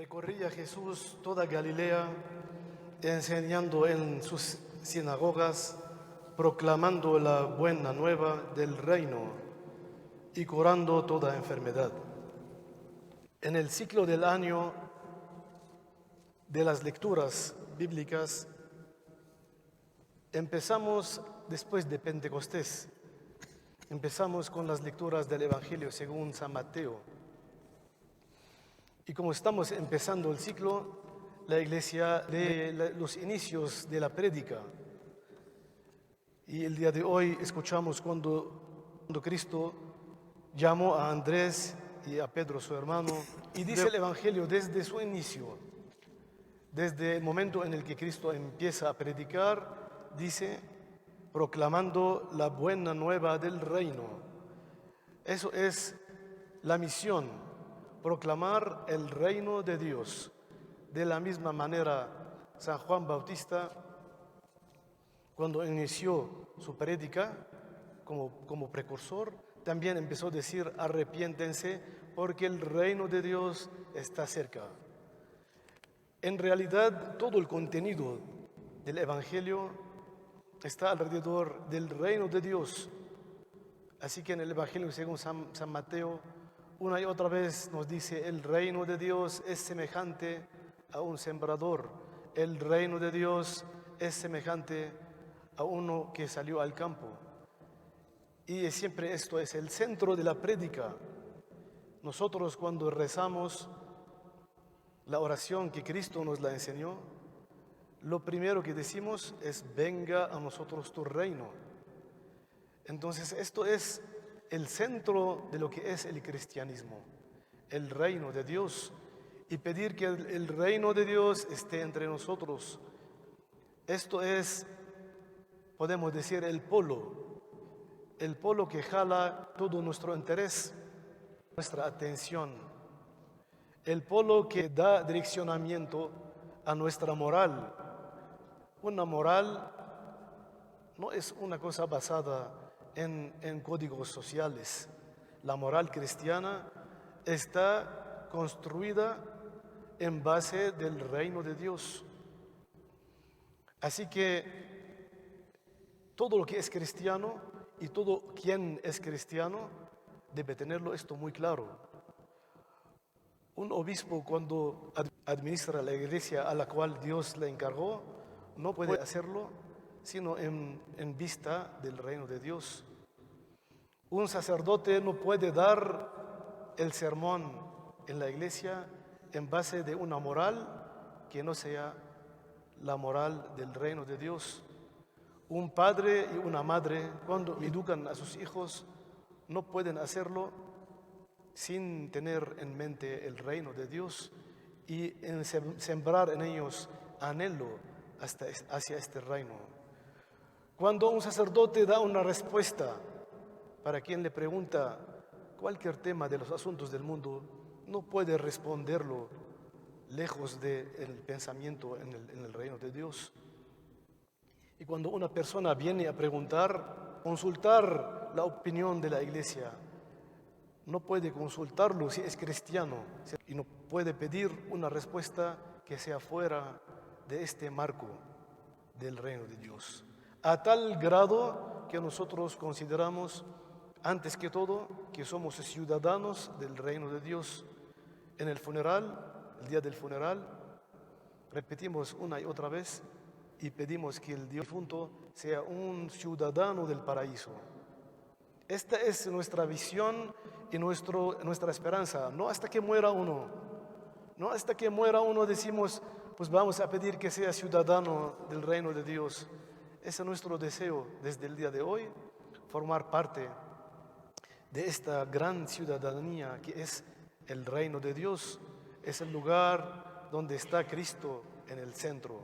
Recorría Jesús toda Galilea, enseñando en sus sinagogas, proclamando la buena nueva del reino y curando toda enfermedad. En el ciclo del año de las lecturas bíblicas, empezamos después de Pentecostés. Empezamos con las lecturas del Evangelio según San Mateo. Y como estamos empezando el ciclo, la Iglesia lee los inicios de la prédica. Y el día de hoy escuchamos cuando Cristo llamó a Andrés y a Pedro, su hermano, y dice el Evangelio desde su inicio, desde el momento en el que Cristo empieza a predicar, dice, proclamando la buena nueva del reino. Eso es la misión, proclamar el reino de Dios. De la misma manera, San Juan Bautista, cuando inició su prédica como precursor, también empezó a decir: arrepiéntense porque el reino de Dios está cerca. En realidad, todo el contenido del Evangelio está alrededor del reino de Dios. Así que en el Evangelio según San Mateo, una y otra vez nos dice: el reino de Dios es semejante a un sembrador. El reino de Dios es semejante a uno que salió al campo. Y siempre esto es el centro de la prédica. Nosotros cuando rezamos la oración que Cristo nos la enseñó, lo primero que decimos es: venga a nosotros tu reino. Entonces esto es el centro de lo que es el cristianismo, el reino de Dios, y pedir que el reino de Dios esté entre nosotros. Esto es, podemos decir, el polo que jala todo nuestro interés, nuestra atención, el polo que da direccionamiento a nuestra moral. Una moral no es una cosa basada en códigos sociales. La moral cristiana está construida en base del reino de Dios. Así que todo lo que es cristiano y todo quien es cristiano debe tenerlo esto muy claro. Un obispo, cuando administra la iglesia a la cual Dios le encargó, no puede hacerlo sino en vista del reino de Dios. Un sacerdote no puede dar el sermón en la iglesia en base de una moral que no sea la moral del reino de Dios. Un padre y una madre, cuando educan a sus hijos, no pueden hacerlo sin tener en mente el reino de Dios y en sembrar en ellos anhelo hacia este reino. Cuando un sacerdote da una respuesta para quien le pregunta cualquier tema de los asuntos del mundo, no puede responderlo lejos del pensamiento en el reino de Dios. Y cuando una persona viene a consultar la opinión de la iglesia, no puede consultarlo si es cristiano y no puede pedir una respuesta que sea fuera de este marco del reino de Dios. A tal grado que nosotros consideramos, antes que todo, que somos ciudadanos del reino de Dios. En el funeral, el día del funeral, repetimos una y otra vez y pedimos que el difunto sea un ciudadano del paraíso. Esta es nuestra visión y nuestra esperanza. No hasta que muera uno. No hasta que muera uno decimos: pues vamos a pedir que sea ciudadano del reino de Dios. Ese es nuestro deseo desde el día de hoy, formar parte de esta gran ciudadanía que es el reino de Dios. Es el lugar donde está Cristo en el centro,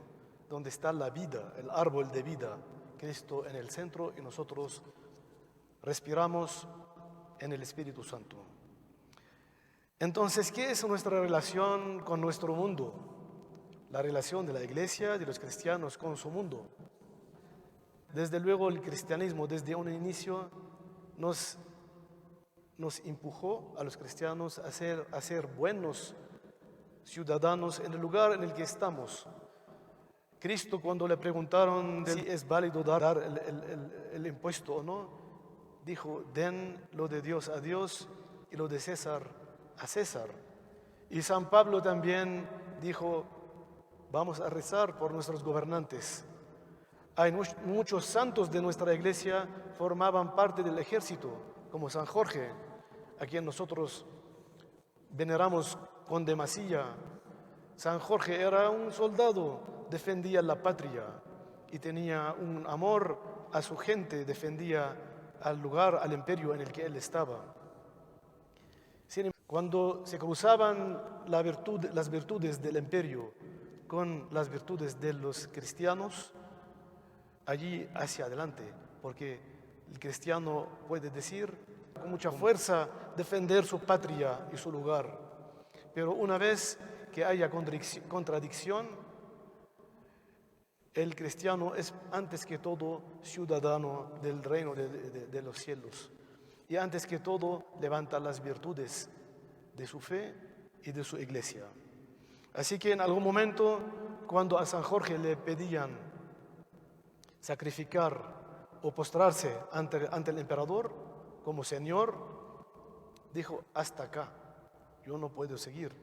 donde está la vida, el árbol de vida, Cristo en el centro, y nosotros respiramos en el Espíritu Santo. Entonces, ¿qué es nuestra relación con nuestro mundo? La relación de la iglesia, de los cristianos con su mundo. Desde luego el cristianismo desde un inicio nos empujó a los cristianos a ser buenos ciudadanos en el lugar en el que estamos. Cristo, cuando le preguntaron si es válido dar el impuesto o no, dijo: den lo de Dios a Dios y lo de César a César. Y San Pablo también dijo: vamos a rezar por nuestros gobernantes. Hay muchos santos de nuestra iglesia formaban parte del ejército, como San Jorge, a quien nosotros veneramos con demasía. San Jorge era un soldado, defendía la patria y tenía un amor a su gente, defendía al lugar, al imperio en el que él estaba. Cuando se cruzaban las virtudes del imperio con las virtudes de los cristianos, allí hacia adelante, porque el cristiano puede decir con mucha fuerza defender su patria y su lugar, pero una vez que haya contradicción, el cristiano es antes que todo ciudadano del reino de los cielos y antes que todo levanta las virtudes de su fe y de su iglesia. Así que en algún momento, cuando a San Jorge le pedían sacrificar o postrarse ante el emperador como señor, dijo: hasta acá, yo no puedo seguir.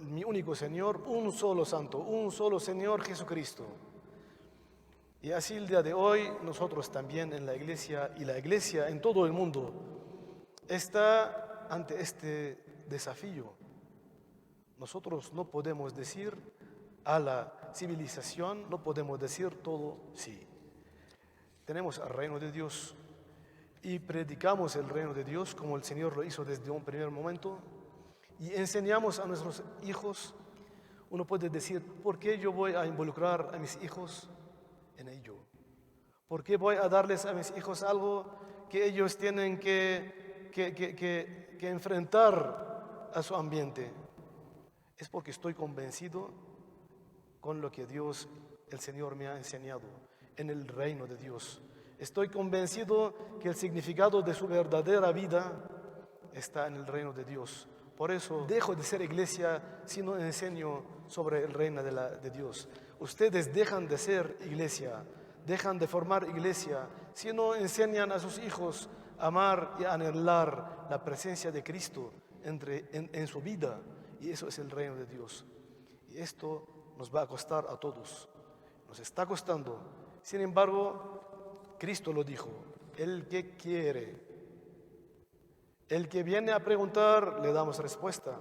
Mi único Señor, un solo santo, un solo Señor Jesucristo. Y así el día de hoy nosotros también en la iglesia, y la iglesia en todo el mundo está ante este desafío. Nosotros no podemos decir a la civilización, no podemos decir todo sí. Tenemos el reino de Dios y predicamos el reino de Dios como el Señor lo hizo desde un primer momento, y enseñamos a nuestros hijos. Uno puede decir: ¿por qué yo voy a involucrar a mis hijos en ello? ¿Por qué voy a darles a mis hijos algo que ellos tienen que enfrentar a su ambiente? Es porque estoy convencido con lo que Dios, el Señor, me ha enseñado en el reino de Dios. Estoy convencido que el significado de su verdadera vida está en el reino de Dios. Por eso dejo de ser iglesia si no enseño sobre el reino de Dios. Ustedes dejan de ser iglesia, dejan de formar iglesia si no enseñan a sus hijos a amar y a anhelar la presencia de Cristo en su vida. Y eso es el reino de Dios. Y esto nos va a costar a todos. Nos está costando. Sin embargo, Cristo lo dijo: el que quiere. El que viene a preguntar, le damos respuesta.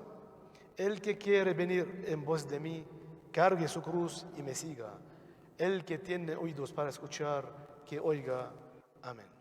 El que quiere venir en pos de mí, cargue su cruz y me siga. El que tiene oídos para escuchar, que oiga. Amén.